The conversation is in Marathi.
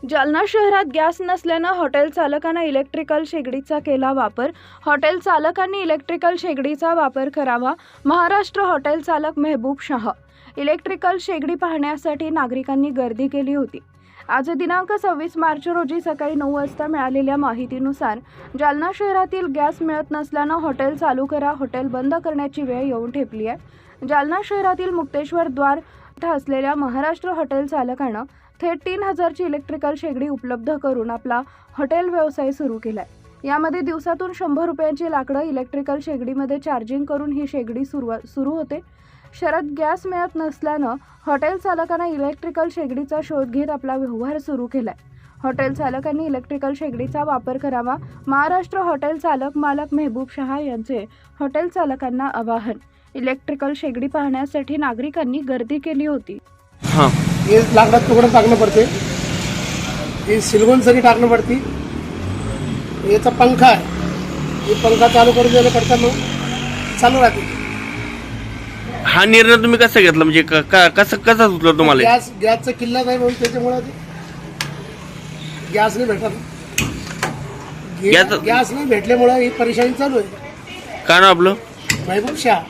जालना शहरात गॅस नसल्यानं हॉटेल चालकांना इलेक्ट्रिकल शेगडीचा केला वापर. हॉटेल चालकांनी इलेक्ट्रिकल शेगडीचा वापर करावा. महाराष्ट्र हॉटेल चालक मेहबूब शाह. इलेक्ट्रिकल शेगडी पाहण्यासाठी नागरिकांनी गर्दी केली होती. आज दिनांक 26 मार्च रोजी सकाळी 9 वाजता मिळालेल्या माहितीनुसार जालना शहरातील गॅस मिळत नसल्यानं हॉटेल चालू करा, हॉटेल बंद करण्याची वेळ येऊन ठेपली आहे. जालना शहरातील मुक्तेश्वर द्वार इथं असलेल्या महाराष्ट्र हॉटेल चालकानं थेट 3000ची इलेक्ट्रिकल शेगडी उपलब्ध करून आपला हॉटेल व्यवसाय सुरू केलाय. यामध्ये दिवसातून 100 रुपयांची लाकडं इलेक्ट्रिकल शेगडीमध्ये चार्जिंग करून ही शेगडी सुरू होते. शहरात गॅस मिळत नसल्यानं हॉटेल चालकांना इलेक्ट्रिकल शेगडीचा शोध घेत आपला व्यवहार सुरू केलाय. हॉटेल चालकांनी इलेक्ट्रिकल शेगडीचा वापर करावा. महाराष्ट्र हॉटेल चालक मालक मेहबूब शाह यांचे हॉटेल चालकांना आवाहन. इलेक्ट्रिकल शेगडी पाहण्यासाठी नागरिकांनी गर्दी केली होती. हाँ, ये लाकड़ा तुकड़ा टाकना पड़ते, ये सिलगोन सरी टाकना पड़ती. याचा पंखा आहे, ये पंखा चालू करून द्यायला पडतं, मग चालू राहते. हा निर्णय तुम्ही कसा घेतला, म्हणजे कसा सुचला तुम्हाला? गॅसचा किल्ला नाही म्हणून त्याच्यामुळे गॅस नाही भेटत. गॅस नाही भेटल्यामुळे ही परेशानी चालू आहे. काय नाव आपलं? मेहबूब शाह.